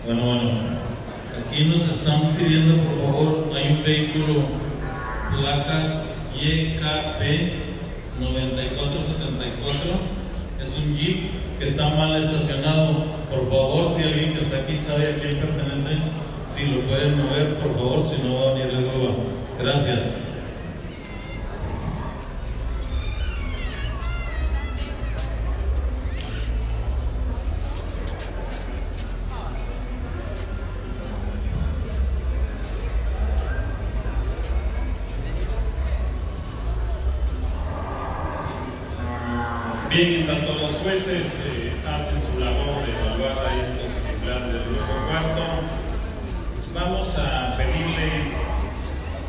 Bueno, aquí nos están pidiendo, por favor, hay un vehículo, placas YKP 9474, es un Jeep que está mal estacionado. Por favor, si alguien que está aquí sabe a quién pertenece, si lo pueden mover, por favor, si no va a venir de grúa. Gracias. Bien, en tanto los jueces hacen su labor de evaluar a estos ejemplares del grupo cuarto, vamos a pedirle,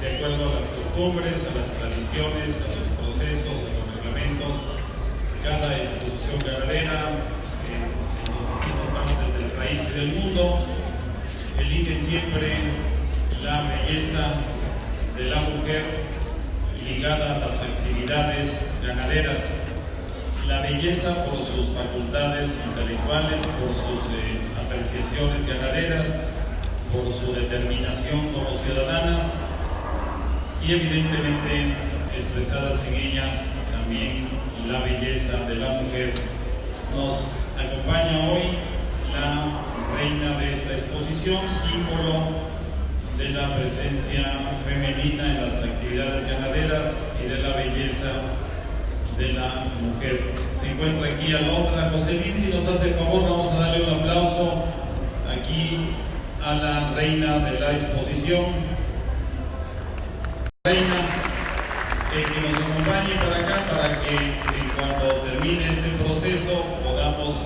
de acuerdo a las costumbres, a las tradiciones, a los procesos, a los reglamentos, cada exposición ganadera en distintas partes del país y del mundo, eligen siempre la belleza de la mujer ligada a las actividades ganaderas. La belleza por sus facultades intelectuales, por sus apreciaciones ganaderas, por su determinación como ciudadanas y evidentemente expresadas en ellas también la belleza de la mujer. Nos acompaña hoy la reina de esta exposición, símbolo de la presencia femenina en las actividades ganaderas y de la belleza de la mujer. Se encuentra aquí Alondra Joselín. Si nos hace el favor, vamos a darle un aplauso aquí a la reina de la exposición. Reina, que nos acompañe para acá para que cuando termine este proceso podamos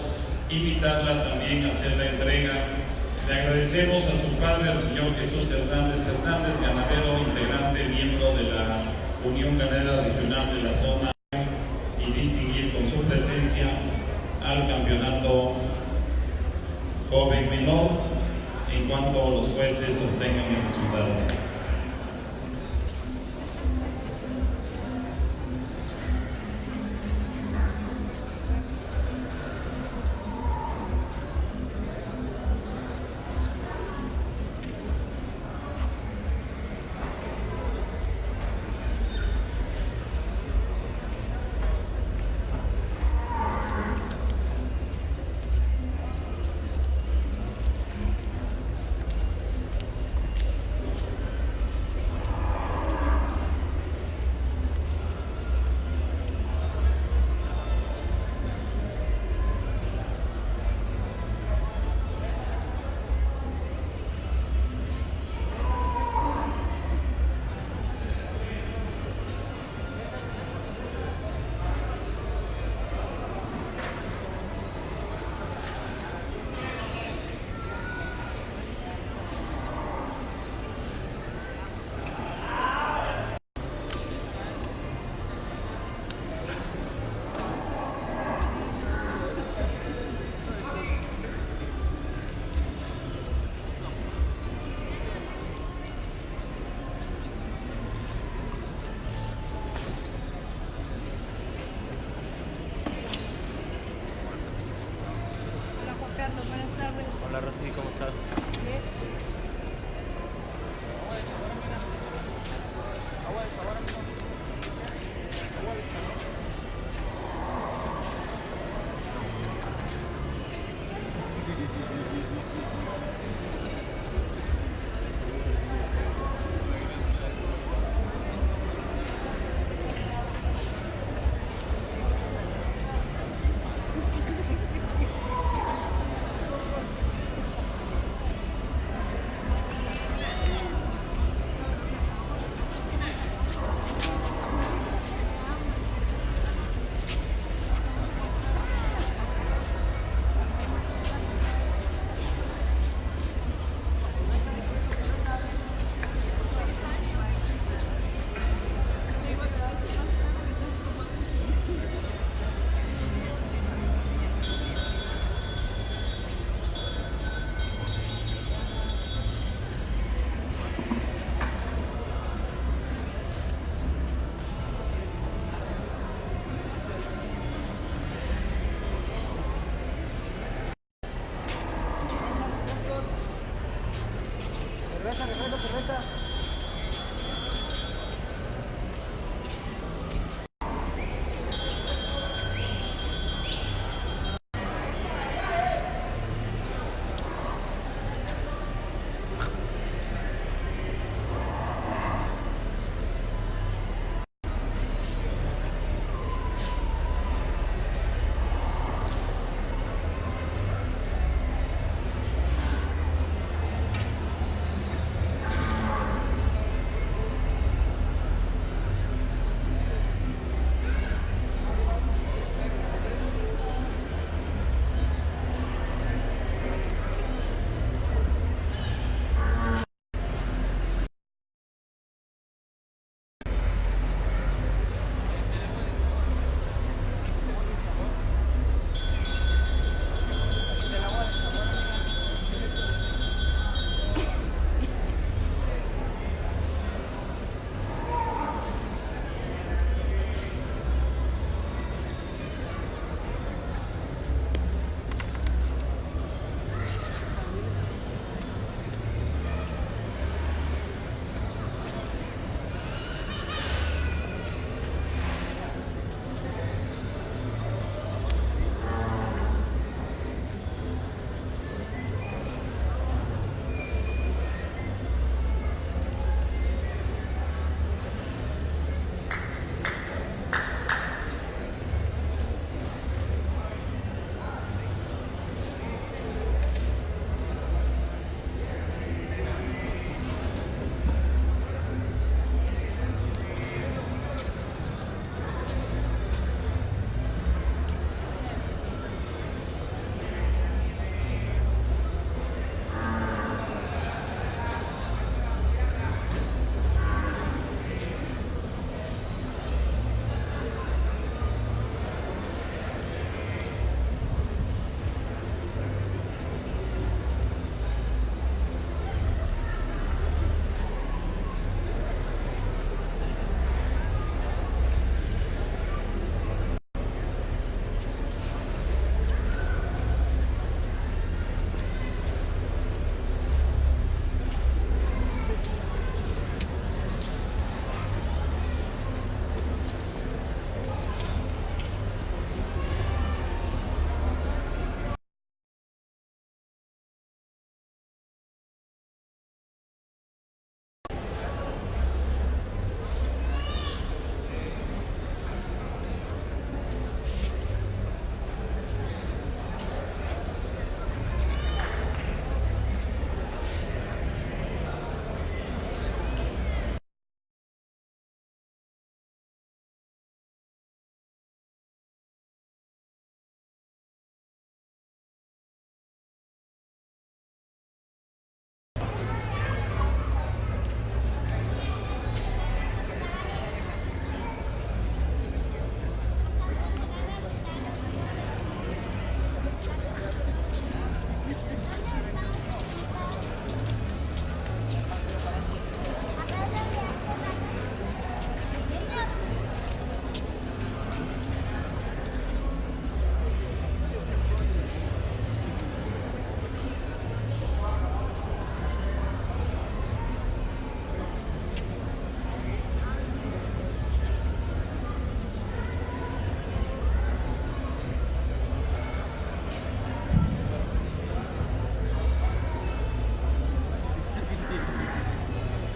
invitarla también a hacer la entrega. Le agradecemos a su padre, al señor Jesús Hernández, ganadero integrante, miembro de la Unión Ganadera Regional de la zona, y distinguir con su presencia al campeonato joven menor en cuanto los jueces obtengan el resultado. Hola Rosy, ¿cómo estás? Bien.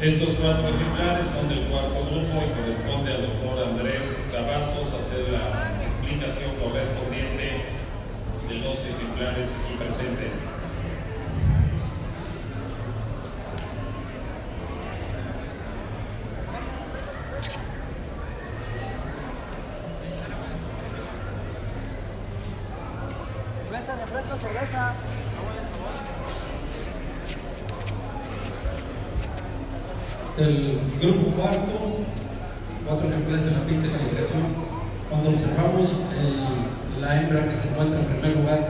Estos 4 ejemplares son del cuarto grupo y corresponde al doctor Andrés Cavazos hacer la explicación correspondiente de los ejemplares aquí presentes. Cerveza. Del grupo cuarto, 4 ejemplares en la pista de calificación. Cuando observamos la hembra que se encuentra en primer lugar,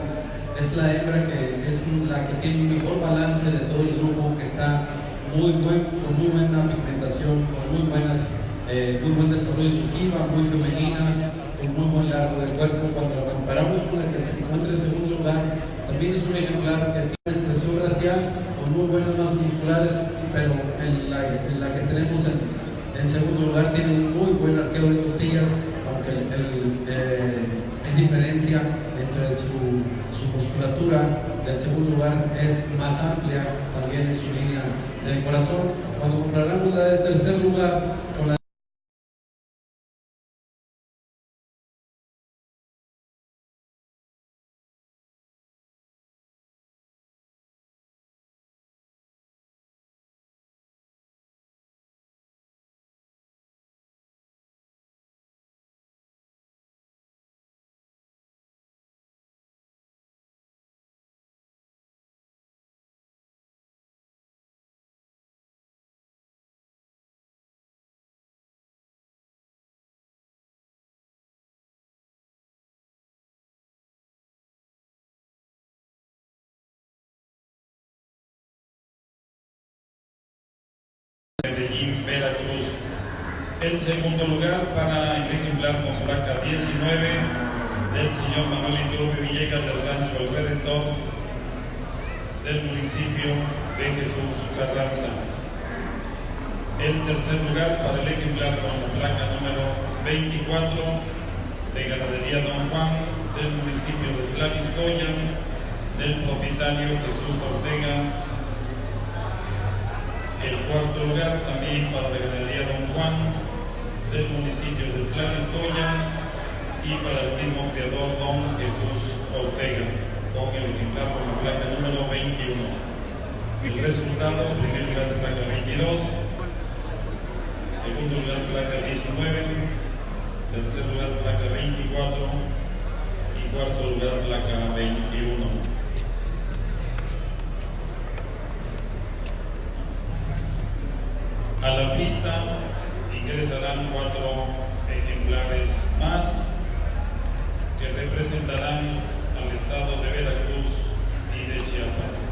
es la hembra que es la que tiene un mejor balance de todo el grupo, que está con muy buena pigmentación, con muy buen desarrollo de su jiba, muy femenina, con muy buen largo de cuerpo. Cuando la comparamos con el que se encuentra en segundo lugar, también es un ejemplar que tiene expresión racial, con con muy buenas masas musculares, pero la que tenemos en segundo lugar tiene un muy buen arqueo de costillas, aunque hay diferencia entre su musculatura del segundo lugar es más amplia también en su línea del corazón. Cuando comparamos la del tercer lugar con la Medellín, Veracruz. El segundo lugar para el ejemplar con placa 19 del señor Manuel Iturbe Villegas del Rancho El Redentor del municipio de Jesús Carranza. El tercer lugar para el ejemplar con la placa número 24 de Ganadería Don Juan del municipio de Tlaniscoya del propietario Jesús Ortega. El cuarto lugar también para la Ganadería Don Juan del municipio de Tlaniscoya y para el mismo criador Don Jesús Ortega con el ejemplar con la placa número 21. El resultado: primer lugar placa 22, segundo lugar placa 19, tercer lugar placa 24 y cuarto lugar placa 21. A la pista ingresarán 4 ejemplares más que representarán al estado de Veracruz y de Chiapas.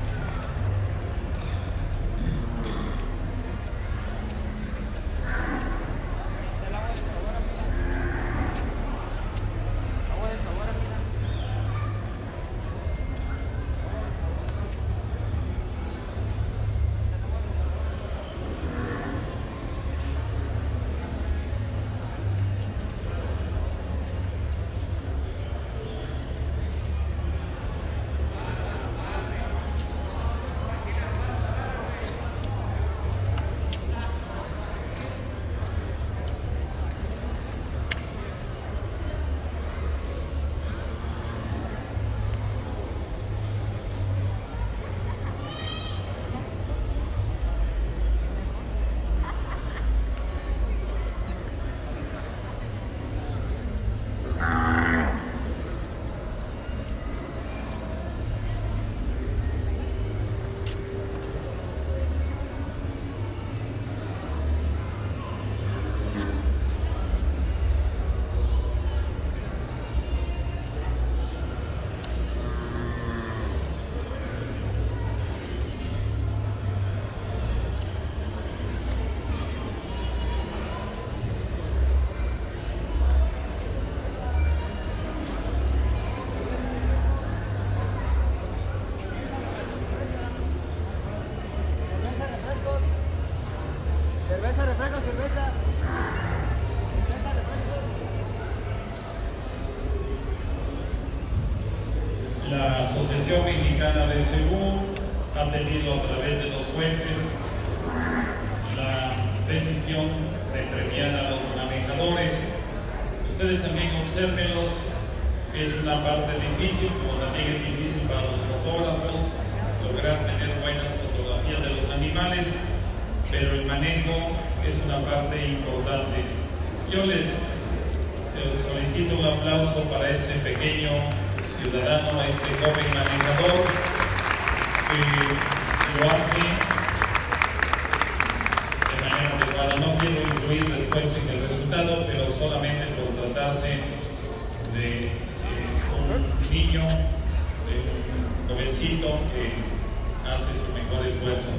La Asociación Mexicana de Cebú ha tenido a través de los jueces la decisión de premiar a los manejadores. Ustedes también obsérvenlos, es una parte difícil, como también es difícil para los fotógrafos lograr tener buenas fotografías de los animales, pero el manejo es una parte importante. Yo les solicito un aplauso para ese pequeño ciudadano, a este joven manejador que lo hace de manera adecuada. No quiero incluir después en el resultado, pero solamente por tratarse de un niño, de un jovencito que hace su mejor esfuerzo.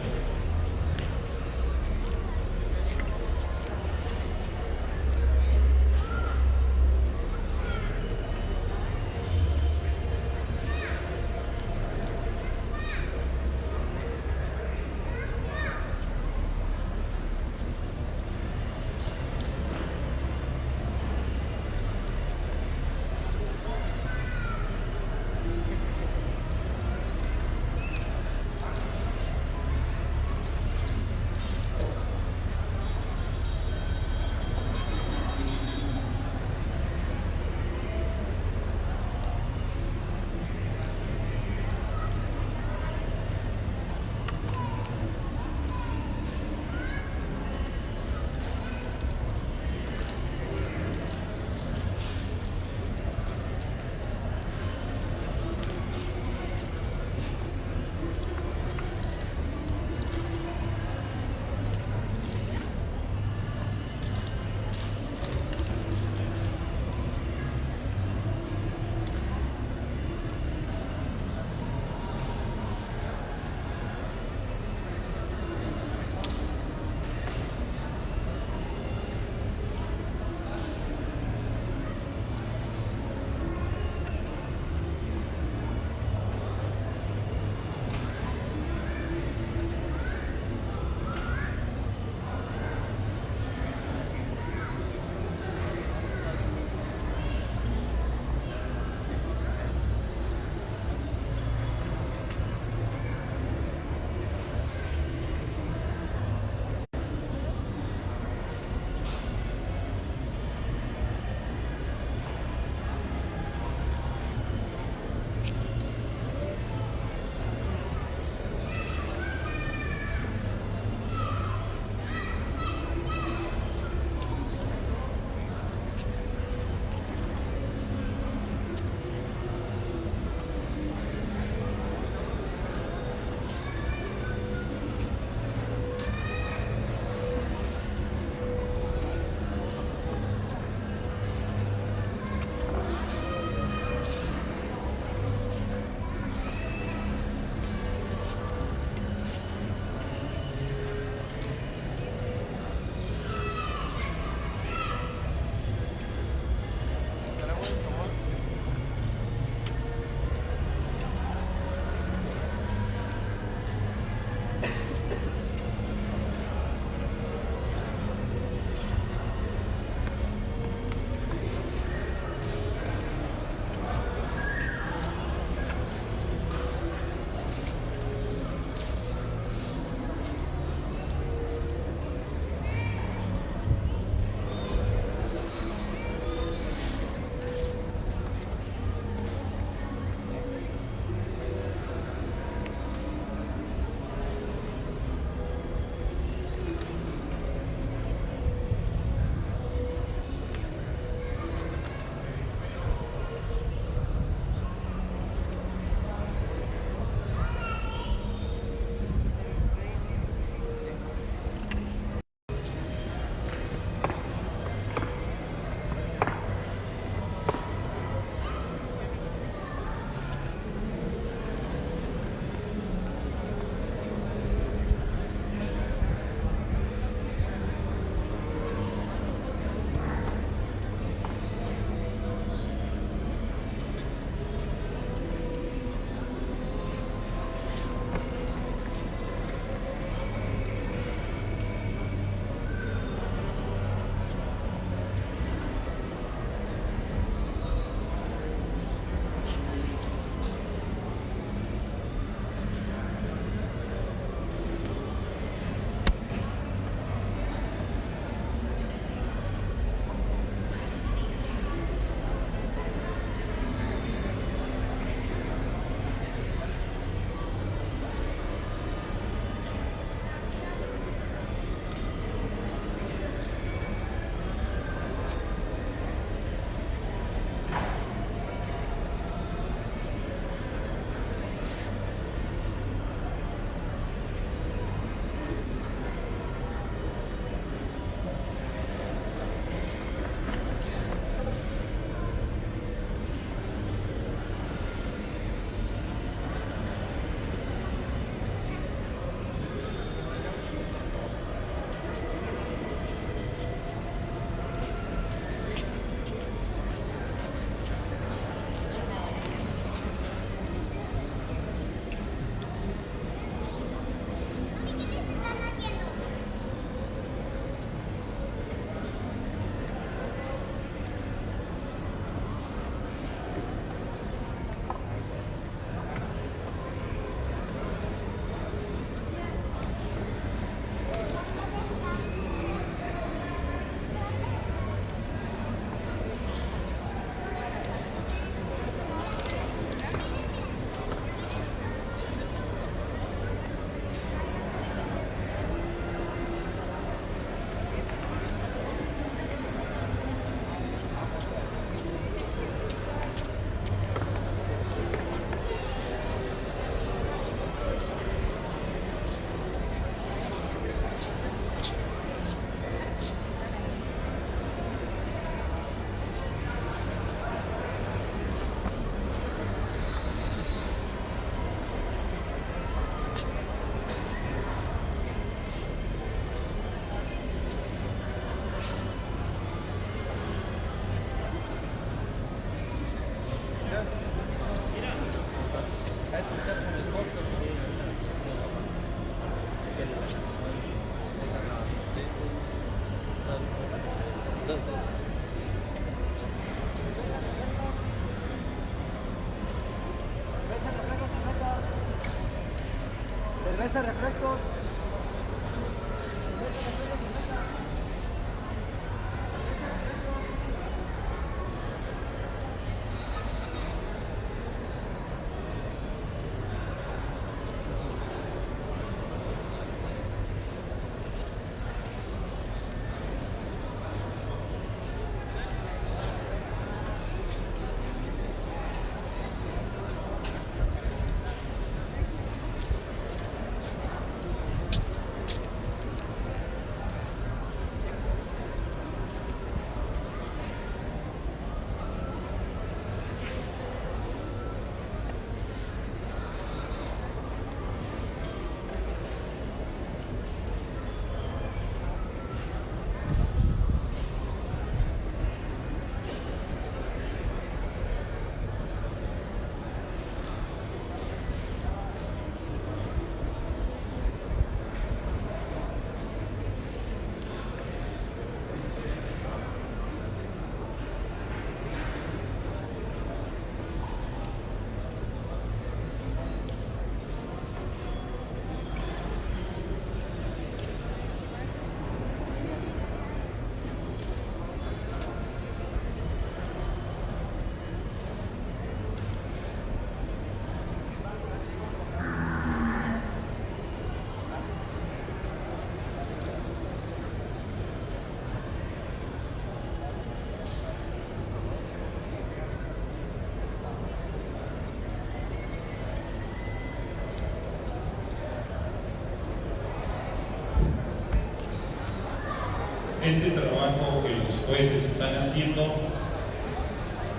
Este trabajo que los jueces están haciendo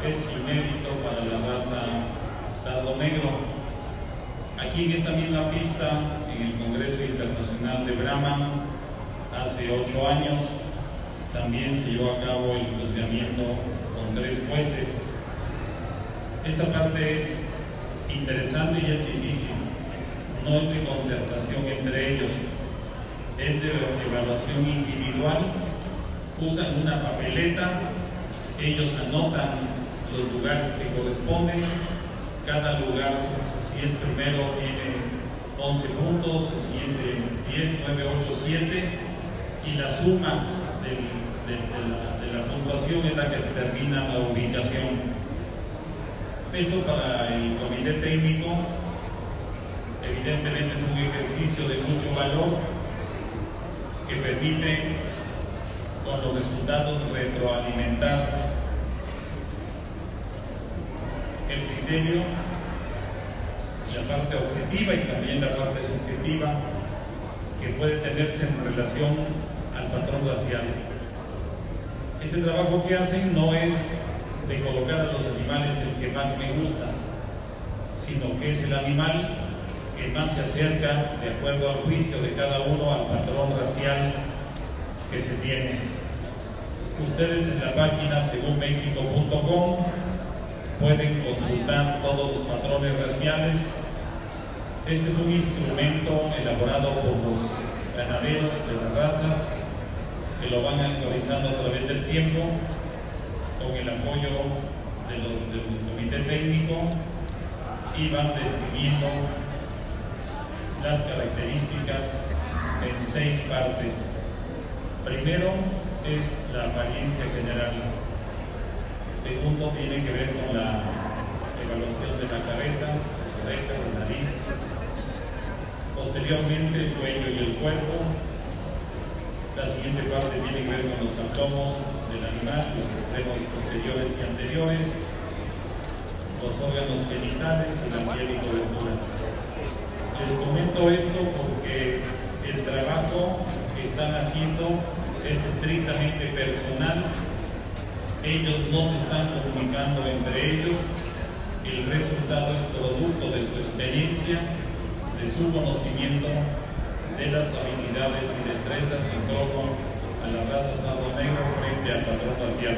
es inédito para la raza Sardo Negro. Aquí en esta misma pista, en el Congreso Internacional de Brahma, hace 8 años, también se llevó a cabo el juzgamiento con 3 jueces. Esta parte es interesante y es difícil, no es de concertación entre ellos, es de evaluación individual. Usan una papeleta, ellos anotan los lugares que corresponden, cada lugar, si es primero, tiene 11 puntos, el siguiente 10, 9, 8, 7, y la suma de la puntuación es la que determina la ubicación. Esto para el comité técnico evidentemente es un ejercicio de mucho valor que permite con los resultados retroalimentar el criterio, la parte objetiva y también la parte subjetiva que puede tenerse en relación al patrón racial. Este trabajo que hacen no es de colocar a los animales el que más me gusta, sino que es el animal que más se acerca, de acuerdo al juicio de cada uno, al patrón racial que se tiene. Ustedes en la página segunmexico.com pueden consultar todos los patrones raciales. Este es un instrumento elaborado por los ganaderos de las razas que lo van actualizando a través del tiempo con el apoyo del comité técnico y van definiendo las características en 6 partes. Primero es la apariencia general. Segundo tiene que ver con la evaluación de la cabeza, oreja, la nariz. Posteriormente el cuello y el cuerpo. La siguiente parte tiene que ver con los abdomos del animal, los extremos posteriores y anteriores, los órganos genitales y la piel y cobertura. Les comento esto porque el trabajo que están haciendo es estrictamente personal. Ellos no se están comunicando entre ellos. El resultado es producto de su experiencia, de su conocimiento, de las habilidades y destrezas en torno a la raza sardo negro frente al patrón racial.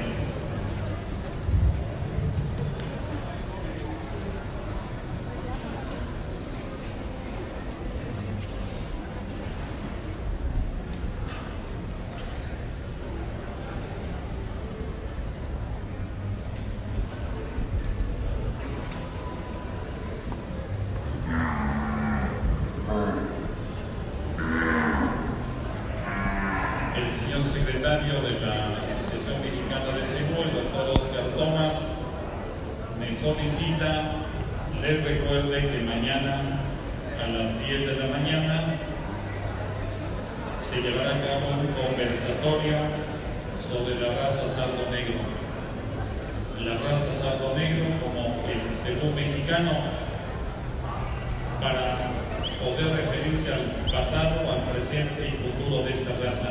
El señor secretario de la Asociación Mexicana de Cebú, el doctor Oscar Tomás, me solicita, les recuerde que mañana a las 10 de la mañana se llevará a cabo un conversatorio sobre la raza sardo negro. La raza sardo negro como el cebú mexicano, para poder referirse al pasado, al presente y futuro de esta raza.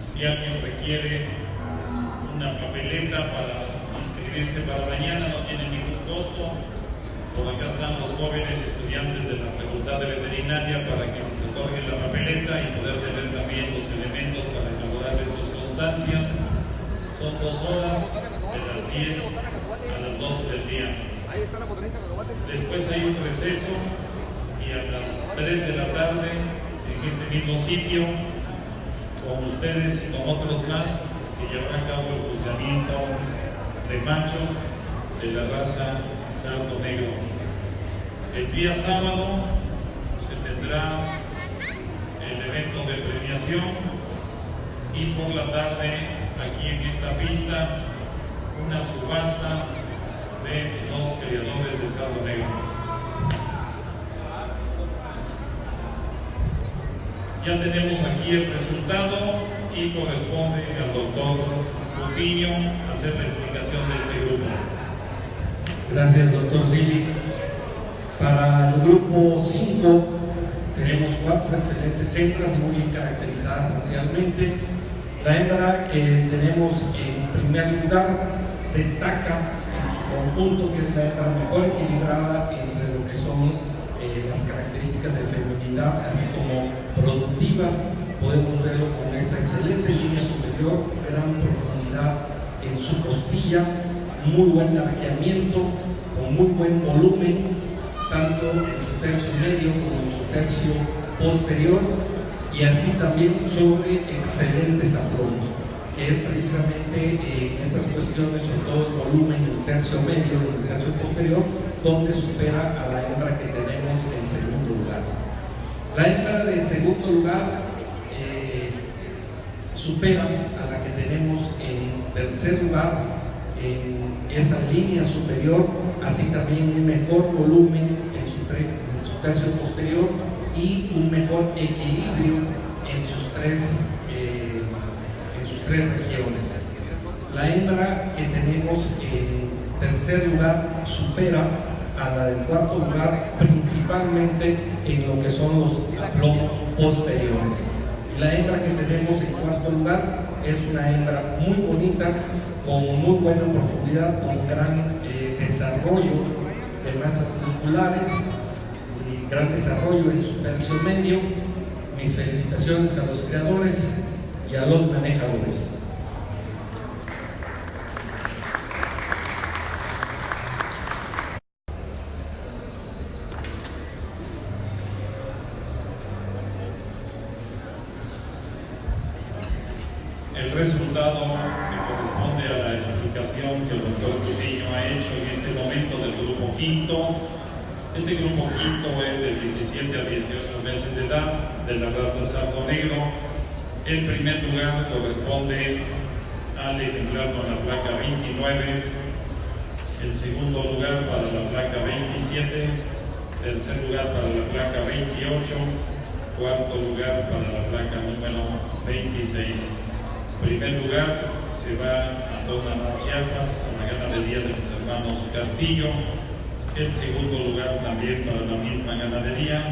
Si alguien requiere una papeleta para inscribirse para mañana, no tiene ningún costo. Por acá están los jóvenes estudiantes de la Facultad de Veterinaria para que les otorguen la papeleta y poder tener también los elementos para elaborar sus constancias. Son 2 horas, de las 10 a las 12 del día. Después hay un receso y a las 3 de la tarde, en este mismo sitio, con ustedes y con otros más, se llevará a cabo el juzgamiento de machos de la raza sardo negro. El día sábado se tendrá el evento de premiación y por la tarde, aquí en esta pista, una subasta de los criadores de sardo negro. Ya tenemos aquí el resultado y corresponde al doctor Coutinho hacer la explicación de este grupo. Gracias, doctor Zili. Para el grupo 5 tenemos 4 excelentes hembras muy bien caracterizadas racialmente. La hembra que tenemos en primer lugar destaca en su conjunto, que es la hembra mejor equilibrada entre lo que son las características de feminidad, así como productivas. Podemos verlo con esa excelente línea superior, gran profundidad en su costilla, muy buen arqueamiento, con muy buen volumen, tanto en su tercio medio como en su tercio posterior, y así también sobre excelentes aplomos, que es precisamente en estas cuestiones, sobre todo el volumen en el tercio medio y en el tercio posterior, donde supera a la hembra que tenemos en segundo lugar. La hembra de segundo lugar supera a la que tenemos en tercer lugar en esa línea superior, así también un mejor volumen en su tercio posterior y un mejor equilibrio en sus tres regiones. La hembra que tenemos en tercer lugar supera a la del cuarto lugar, principalmente en lo que son los aplomos posteriores. Y la hembra que tenemos en cuarto lugar es una hembra muy bonita, con muy buena profundidad, con gran desarrollo de masas musculares, y gran desarrollo en su tercio medio. Mis felicitaciones a los creadores y a los manejadores. El resultado que corresponde a la explicación que el doctor Trujillo ha hecho en este momento del grupo quinto. Este grupo quinto es de 17 a 18 meses de edad, de la raza sardo negro. El primer lugar corresponde al ejemplar con la placa 29, el segundo lugar para la placa 27, tercer lugar para la placa 28, cuarto lugar para la placa número 26. Primer lugar se va a Tonalá, Chiapas, a la ganadería de los hermanos Castillo. El segundo lugar también para la misma ganadería.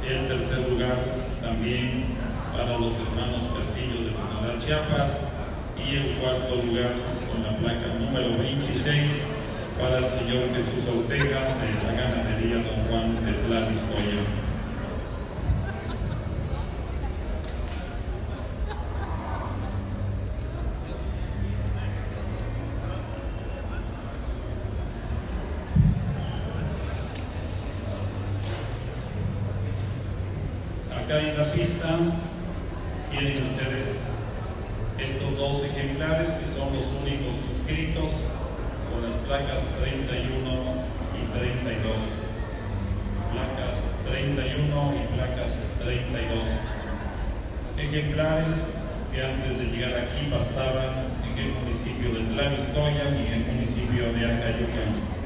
El tercer lugar también para los hermanos Castillo de Tonalá, Chiapas. Y el cuarto lugar con la placa número 26 para el señor Jesús Ortega de la ganadería Don Juan de Tlariscoya. Acá en la pista tienen ustedes estos dos ejemplares que son los únicos inscritos con las placas 31 y 32. Placas 31 y placas 32. Ejemplares que antes de llegar aquí pastaban en el municipio de Tlariscoya y en el municipio de Acayucan.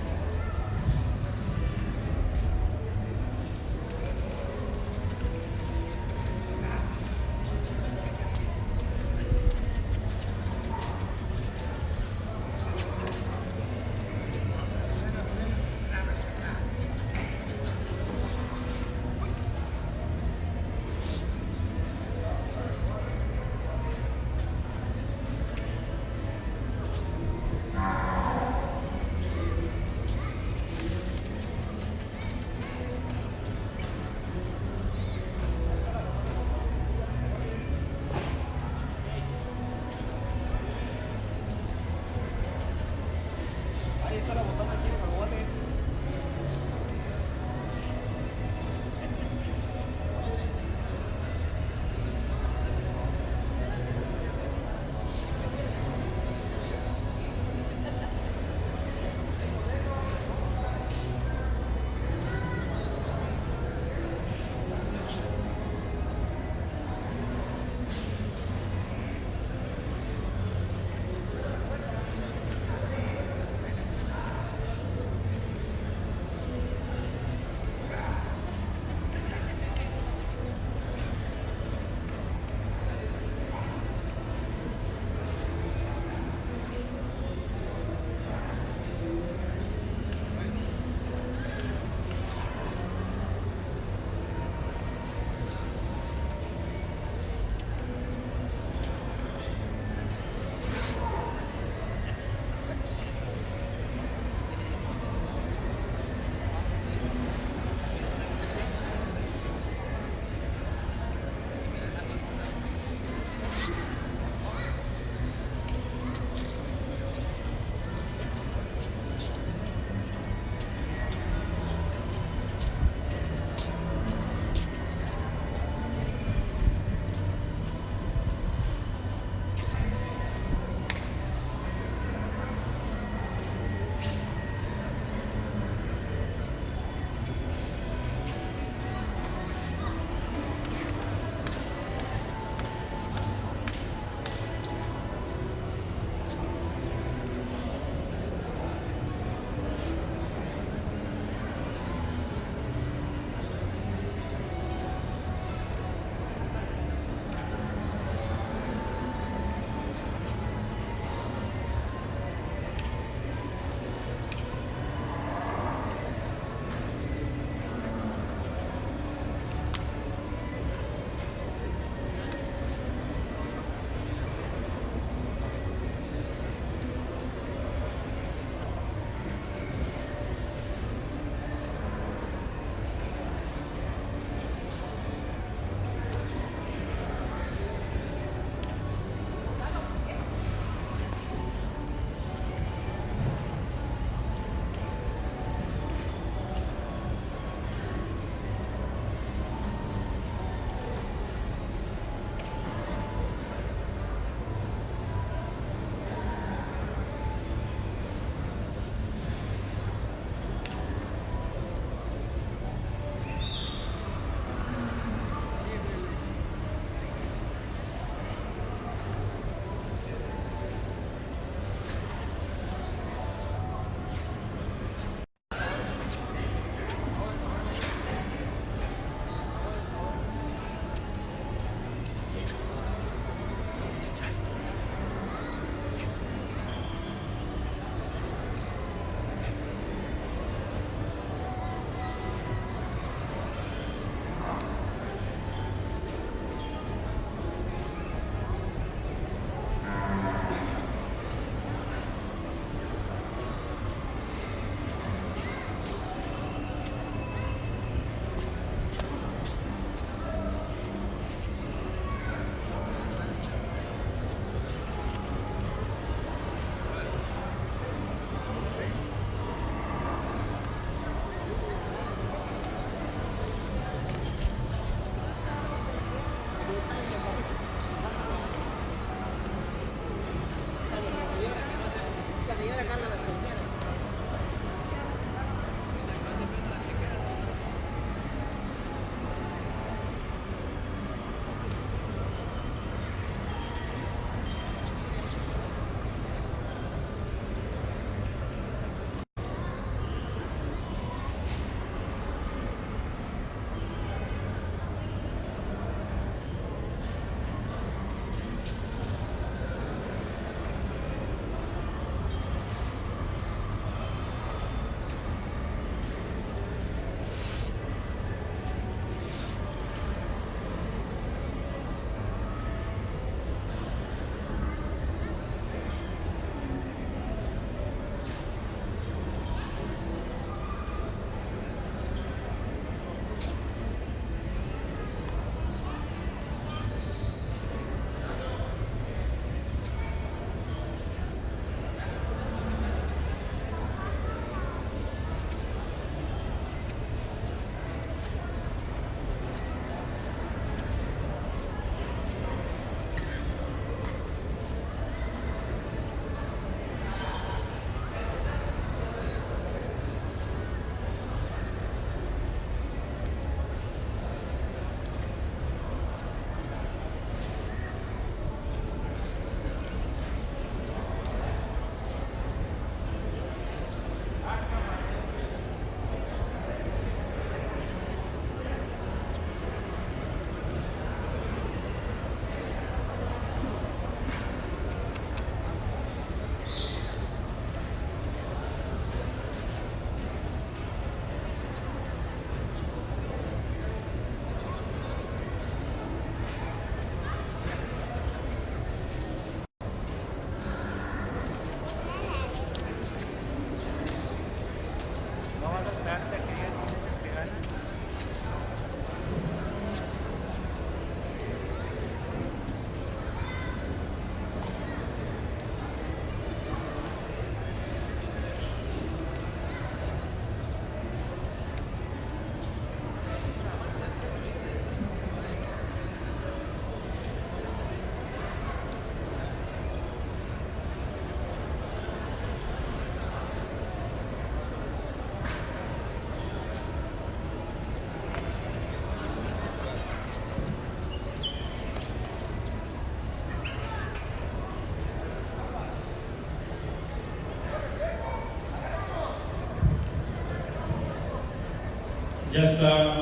Ya está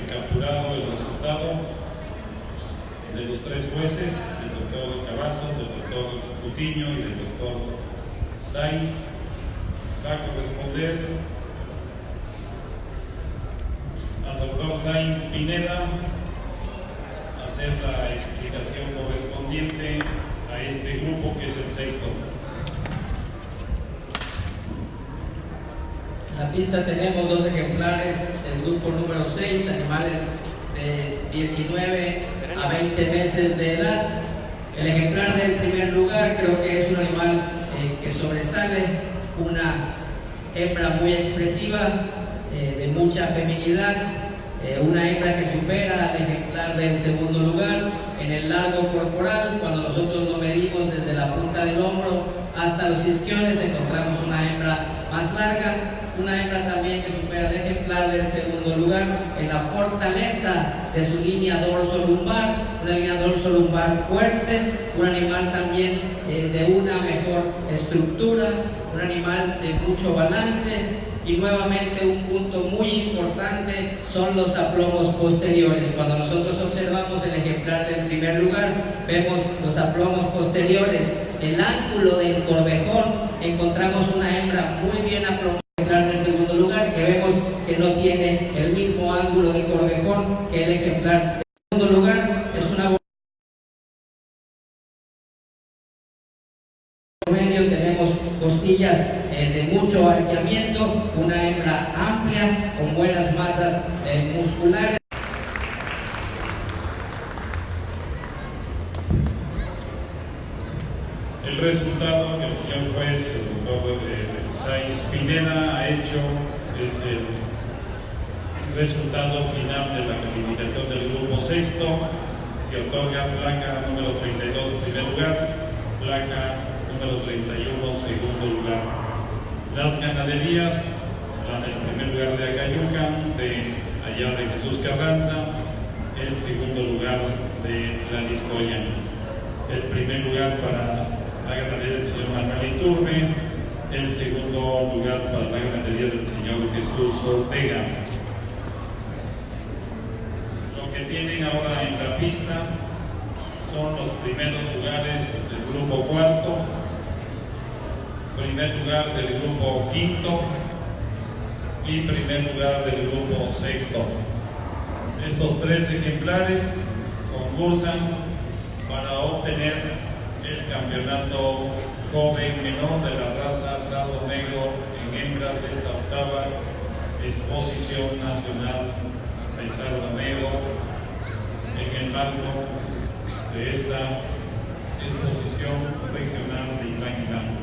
capturado el resultado de los tres jueces, del doctor Cavazos, del doctor Cutiño y del doctor Sáenz. Va a corresponder al doctor Sáenz Pineda hacer la explicación correspondiente a este grupo, que es el sexto. En la pista tenemos 2 ejemplares del grupo número 6, animales de 19 a 20 meses de edad. El ejemplar del primer lugar creo que es un animal que sobresale, una hembra muy expresiva, de mucha feminidad, una hembra que supera al ejemplar del segundo lugar en el largo corporal. Cuando nosotros lo medimos desde la punta del hombro hasta los isquiones, encontramos una hembra más larga, una hembra también que supera al ejemplar del segundo lugar en la fortaleza de su línea dorso-lumbar, una línea dorso-lumbar fuerte, un animal también de una mejor estructura, un animal de mucho balance. Y nuevamente un punto muy importante son los aplomos posteriores. Cuando nosotros observamos el ejemplar del primer lugar, vemos los aplomos posteriores, el ángulo del corvejón, encontramos una hembra muy bien aplomada. El ejemplar del segundo lugar, que vemos que no tiene el mismo ángulo de corvejón que el ejemplar del segundo lugar, es una medio, tenemos costillas de mucho arqueamiento, una hembra amplia con buenas masas musculares. El resultado que el señor juez, el doctor Sáenz Pineda, ha hecho es el resultado final de la calificación del grupo sexto, que otorga placa número 32 primer lugar, placa número 31 segundo lugar. Las ganaderías, la del primer lugar de Acayucan, de allá de Jesús Carranza, el segundo lugar de La Liscoya. El primer lugar para la ganadería del señor Manuel Iturbe, el segundo lugar para la ganadería del señor Jesús Ortega. Lo que tienen ahora en la pista son los primeros lugares del grupo cuarto, primer lugar del grupo quinto y primer lugar del grupo sexto. Estos 3 ejemplares concursan para obtener el campeonato joven menor de la raza Sardo Negro en hembras de esta 8ª exposición nacional de Sardo Negro en el marco de esta exposición regional de Itlán.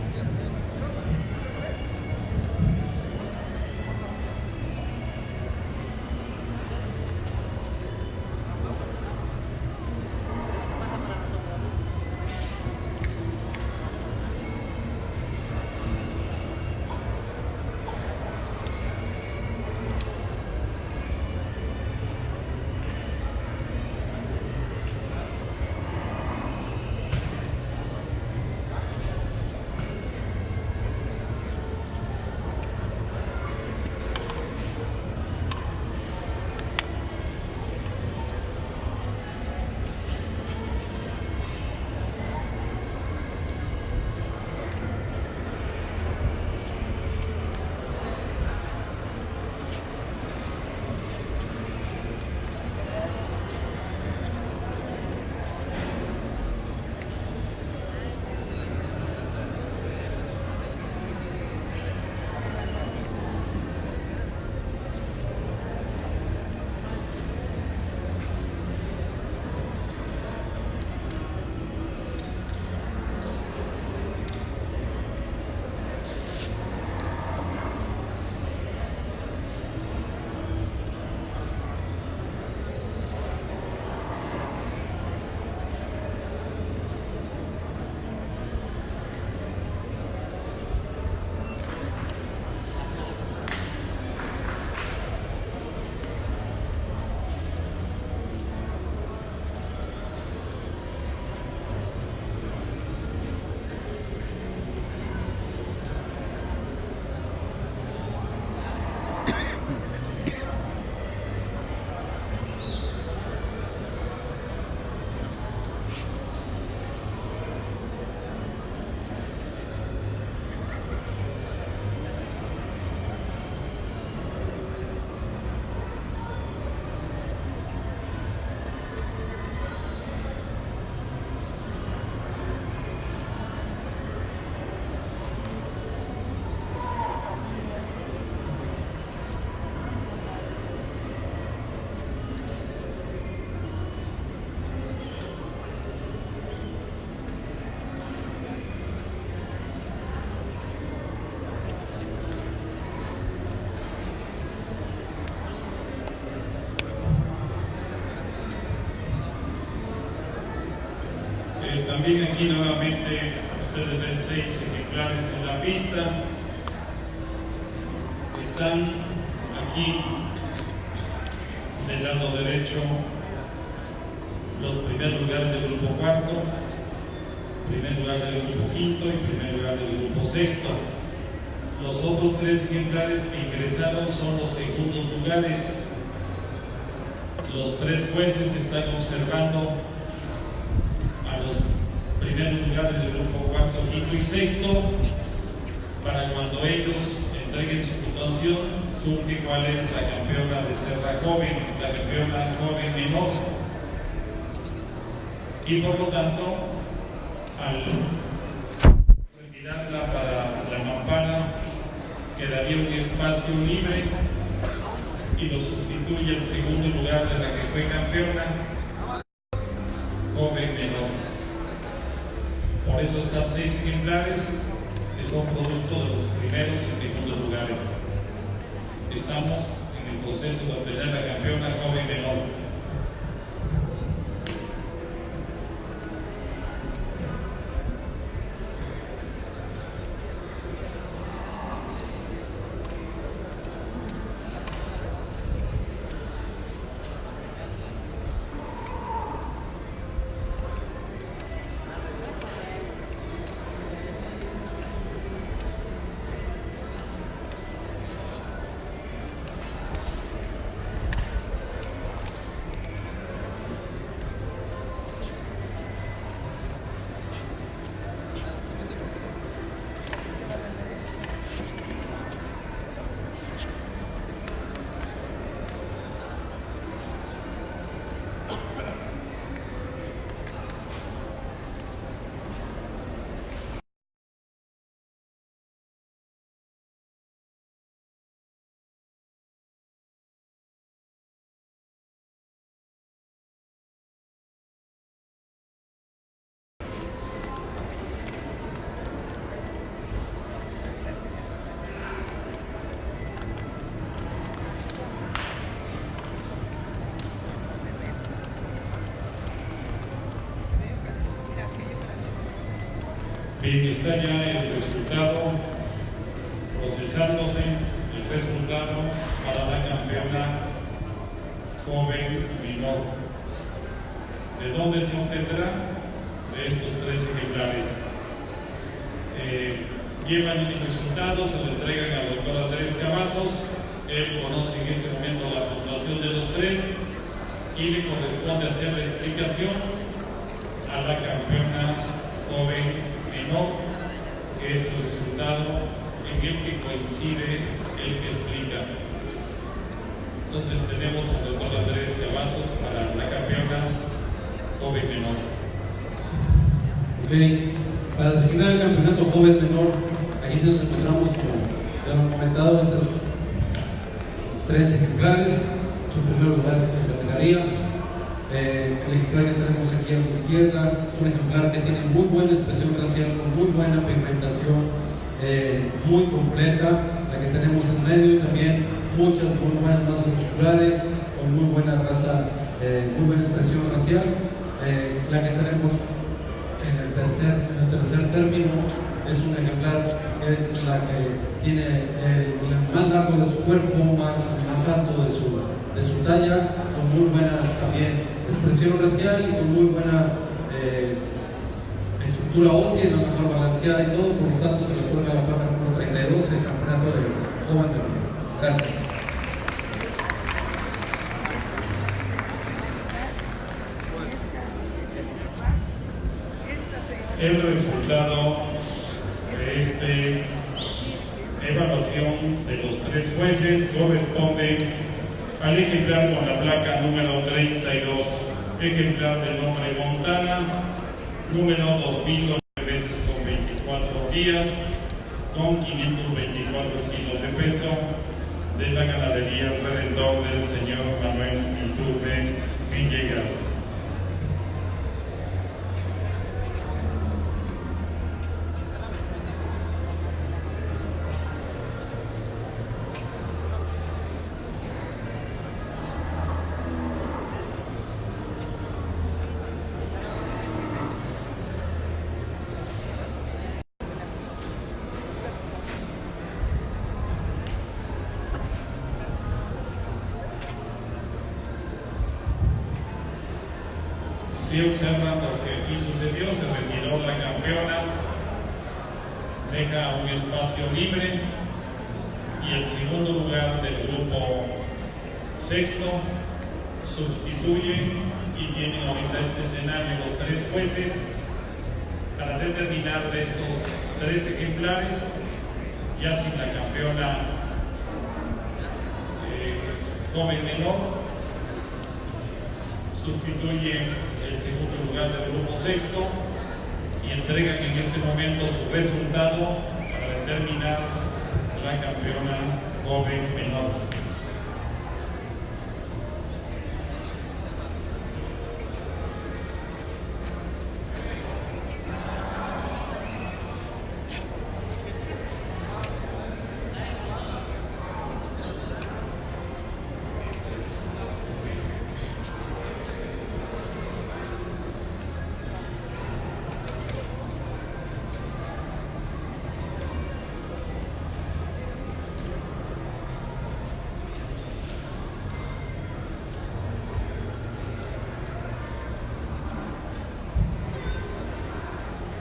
También aquí nuevamente ustedes ven 6 ejemplares en la pista. Están aquí del lado derecho los primeros lugares del grupo cuarto, primer lugar del grupo quinto y primer lugar del grupo sexto. Los otros 3 ejemplares que ingresaron son los segundos lugares. Los 3 jueces están observando a los primeros lugares del grupo cuarto, quinto y sexto para cuando ellos entreguen su puntuación, surge cuál es la campeona de Serra Joven, la campeona joven menor. Y por lo tanto, al retirarla para la mampara, quedaría un espacio libre y lo sustituye el segundo lugar de la que fue campeona, joven menor. Por eso están 6 ejemplares que son producto de los primeros y segundos lugares. Estamos en el proceso de obtener la campeona joven menor. Bien, está ya el resultado procesándose, el resultado para la campeona joven menor. ¿De dónde se obtendrá? De estos 3 ejemplares. Llevan el resultado, se lo entregan al doctor Andrés Cavazos. Él conoce en este momento la puntuación de los 3 y le corresponde hacer la explicación a la campeona joven menor, que es el resultado en el que coincide el que explica. Entonces tenemos al doctor Andrés Cavazos para la campeona joven menor. Ok, para designar el campeonato joven menor, aquí nos encontramos, como ya lo han comentado, esas 3 ejemplares. Su primer lugar es en su categoría. El ejemplar que tenemos aquí a la izquierda es un ejemplar que tiene muy buena expresión racial, con muy buena pigmentación, muy completa. La que tenemos en medio también, muchas muy buenas masas musculares, con muy buena raza, muy buena expresión racial. La que tenemos en el tercer término es un ejemplar que es la que tiene el más largo de su cuerpo, más alto de su talla, con muy buenas también expresión racial y con muy buena estructura ósea, la mejor balanceada y todo. Por lo tanto, se le otorga la plata número 32 el campeonato de joven menor. Gracias. El resultado de esta evaluación de los 3 jueces corresponde al ejemplar con la placa número 32, ejemplar de nombre Montana, número 2009 veces con 24 días, con 524 kilos de peso, de la ganadería Redentor del señor Manuel Iturbe Villegas. Si observan lo que aquí sucedió, se retiró la campeona, deja un espacio libre y el segundo lugar del grupo sexto sustituye y tienen ahorita este escenario los tres jueces para determinar de estos tres ejemplares, ya sin la campeona joven menor, sustituye el segundo lugar del grupo sexto y entregan en este momento su resultado para determinar la campeona joven menor.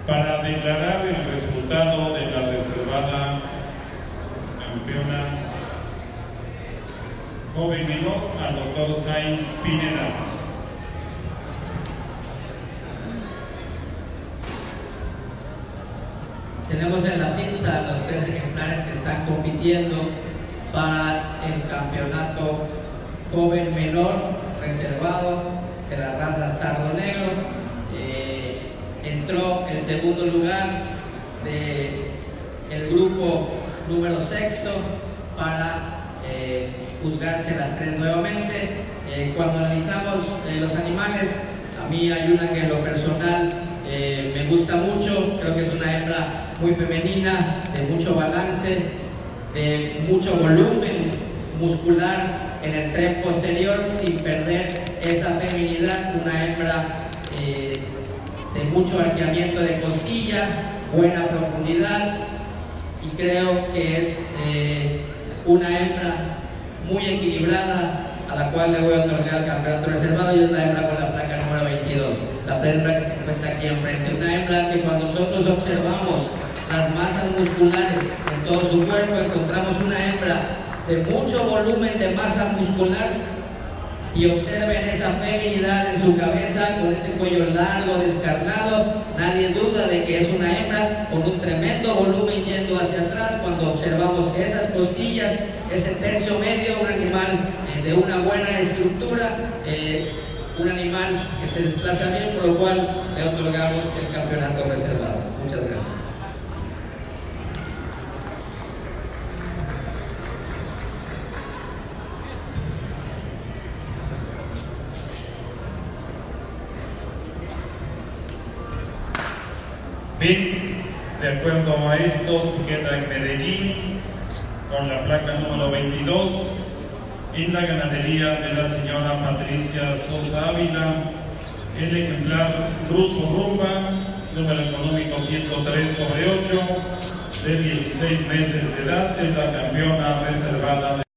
Para declarar el resultado de la reservada campeona joven menor al doctor Sainz Pineda. Tenemos en la pista los tres ejemplares que están compitiendo para el campeonato joven menor reservado de la raza Sardo Negro. Entró el segundo lugar del grupo número sexto para juzgarse las tres nuevamente. Cuando analizamos los animales, a mí hay una que en lo personal me gusta mucho, creo que es una hembra muy femenina, de mucho balance, de mucho volumen muscular en el tren posterior sin perder esa feminidad, una hembra de mucho arqueamiento de costilla, buena profundidad, y creo que es una hembra muy equilibrada a la cual le voy a otorgar el campeonato reservado, y es la hembra con la placa número 22, la hembra que se encuentra aquí enfrente, una hembra que cuando nosotros observamos las masas musculares en todo su cuerpo, encontramos una hembra de mucho volumen de masa muscular. Y observen esa feminidad en su cabeza, con ese cuello largo, descarnado. Nadie duda de que es una hembra con un tremendo volumen yendo hacia atrás. Cuando observamos esas costillas, ese tercio medio, un animal de una buena estructura, un animal que se desplaza bien, por lo cual le otorgamos el campeonato reservado. Muchas gracias. Bien, de acuerdo a esto, se queda en Medellín con la placa número 22 en la ganadería de la señora Patricia Sosa Ávila, el ejemplar Ruso Rumba, número económico 103/8, de 16 meses de edad, es la campeona reservada de